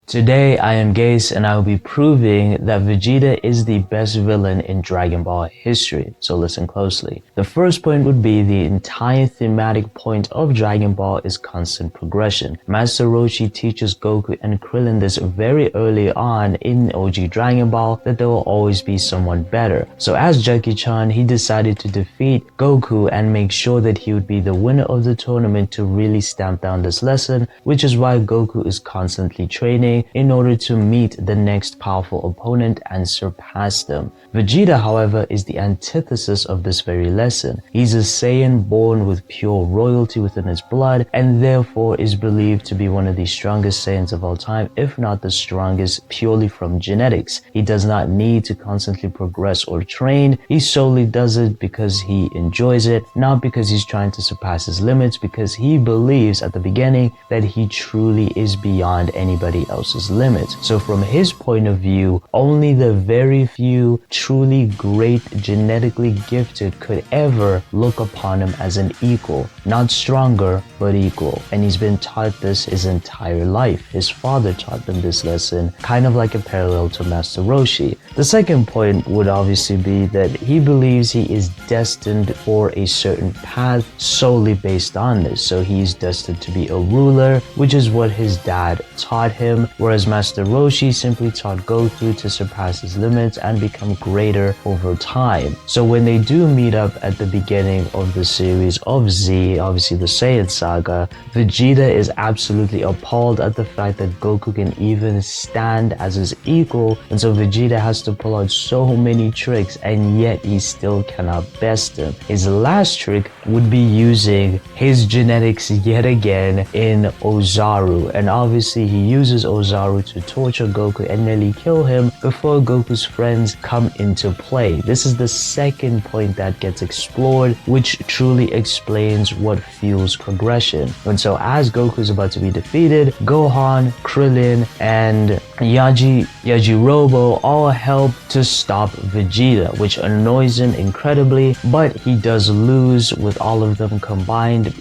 Today I am Gase and I will be proving that Vegeta is the best villain in Dragon Ball history, so listen closely. The first point would be the entire thematic point of Dragon Ball is constant progression. Master Roshi teaches Goku and Krillin this very early on in OG Dragon Ball that there will always be someone better. So as Jackie-chan, he decided to defeat Goku and make sure that he would be the winner of the tournament to really stamp down this lesson, which is why Goku is constantly training in order to meet the next powerful opponent and surpass them. Vegeta, however, is the antithesis of this very lesson. He's a Saiyan born with pure royalty within his blood and therefore is believed to be one of the strongest Saiyans of all time, if not the strongest purely from genetics. He does not need to constantly progress or train. He solely does it because he enjoys it, not because he's trying to surpass his limits, because he believes at the beginning that he truly is beyond anybody else's limits. So from his point of view, only the very few truly great genetically gifted could ever look upon him as an equal, not stronger but equal. And he's been taught this his entire life. His father taught them this lesson, kind of like a parallel to Master Roshi. The second point would obviously be that he believes he is destined for a certain path solely based on this. So he's destined to be a ruler, which is what his dad taught him, whereas Master Roshi simply taught Goku to surpass his limits and become greater over time. So when they do meet up at the beginning of the series of Z, obviously the Saiyan saga, Vegeta is absolutely appalled at the fact that Goku can even stand as his equal, and so Vegeta has to pull out so many tricks and yet he still cannot best him. His last trick would be using his genetics yet again in Ozaru, and obviously he uses Ozaru to torture Goku and nearly kill him before Goku's friends come into play. This is the second point that gets explored, which truly explains what fuels progression. And so as Goku is about to be defeated, Gohan, Krillin, and Yajirobe all help to stop Vegeta, which annoys him incredibly, but he does lose with all of them combined,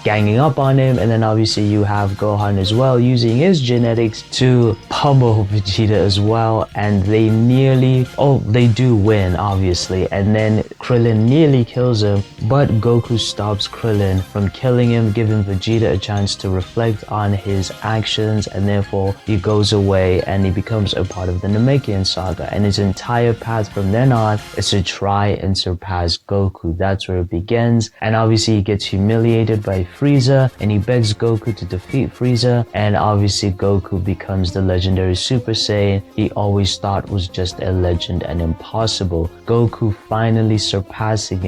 ganging up on him. And then obviously you have Gohan as well using his genetics to pummel Vegeta as well, and they do win obviously, and then Krillin nearly kills him, but Goku stops Krillin from killing him, giving Vegeta a chance to reflect on his actions, and therefore he goes away and he becomes a part of the Namekian saga, and his entire path from then on is to try and surpass Goku. That's where it begins, and obviously he gets humiliated by Frieza and he begs Goku to defeat Frieza, and obviously Goku becomes the legendary Super Saiyan he always thought was just a legend and impossible. Goku finally surpassing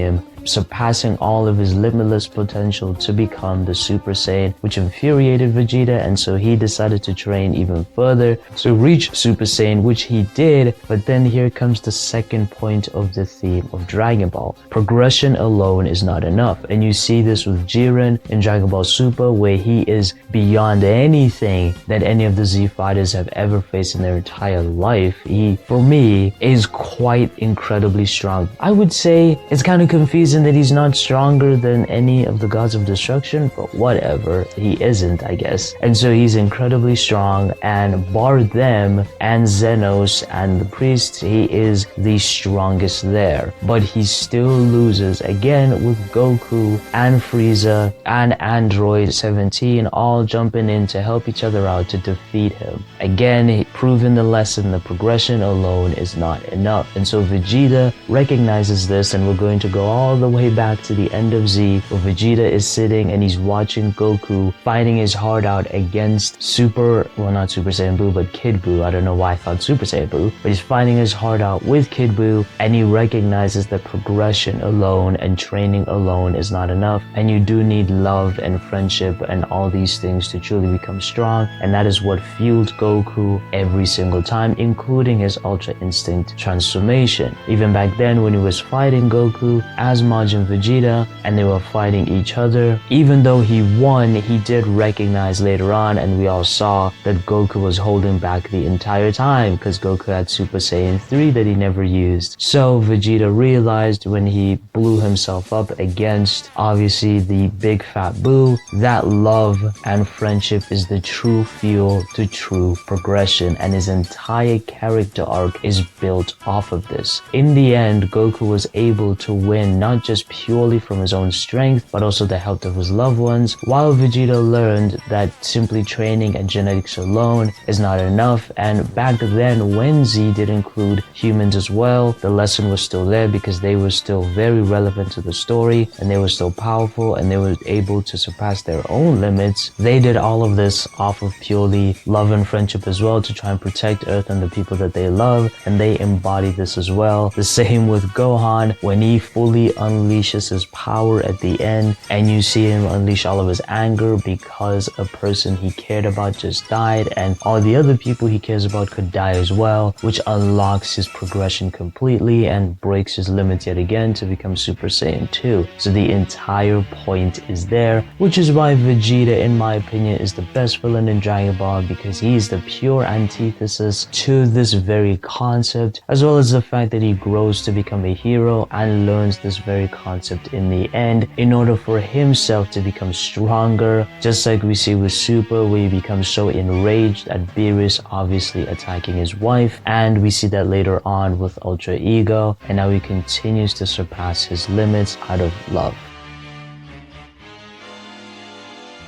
all of his limitless potential to become the Super Saiyan, which infuriated Vegeta, and so he decided to train even further to reach Super Saiyan, which he did. But then here comes the second point of the theme of Dragon Ball. Progression alone is not enough, and you see this with Jiren in Dragon Ball Super, where he is beyond anything that any of the Z fighters have ever faced in their entire life. He, for me, is quite incredibly strong. I would say it's kind of confusing that he's not stronger than any of the gods of destruction, but whatever, he isn't, I guess. And so he's incredibly strong, and bar them and Xenos and the priests, he is the strongest there. But he still loses again with Goku and Frieza and Android 17 all jumping in to help each other out to defeat him. Again, proving the lesson that progression alone is not enough. And so Vegeta recognizes this, and we're going to go all the way back to the end of Z, where Vegeta is sitting and he's watching Goku fighting his heart out against not Super Saiyan Buu, but Kid Buu. I don't know why I thought Super Saiyan Buu, but he's fighting his heart out with Kid Buu, and he recognizes that progression alone and training alone is not enough, and you do need love and friendship and all these things to truly become strong, and that is what fueled Goku every single time, including his Ultra Instinct transformation. Even back then when he was fighting Goku, as Majin Vegeta and they were fighting each other. Even though he won, he did recognize later on, and we all saw that Goku was holding back the entire time because Goku had Super Saiyan 3 that he never used. So Vegeta realized when he blew himself up against obviously the big fat Boo that love and friendship is the true fuel to true progression, and his entire character arc is built off of this. In the end, Goku was able to win not just purely from his own strength but also the help of his loved ones, while Vegeta learned that simply training and genetics alone is not enough. And back then when Z did include humans as well, the lesson was still there because they were still very relevant to the story and they were still powerful and they were able to surpass their own limits. They did all of this off of purely love and friendship as well, to try and protect Earth and the people that they love, and they embody this as well. The same with Gohan when he fully unleashes his power at the end and you see him unleash all of his anger because a person he cared about just died and all the other people he cares about could die as well, which unlocks his progression completely and breaks his limits yet again to become Super Saiyan 2. So the entire point is there, which is why Vegeta, in my opinion, is the best villain in Dragon Ball, because he's the pure antithesis to this very concept, as well as the fact that he grows to become a hero and learns this very concept in the end in order for himself to become stronger, just like we see with Super, where he becomes so enraged at Beerus obviously attacking his wife, and we see that later on with Ultra Ego, and now he continues to surpass his limits out of love.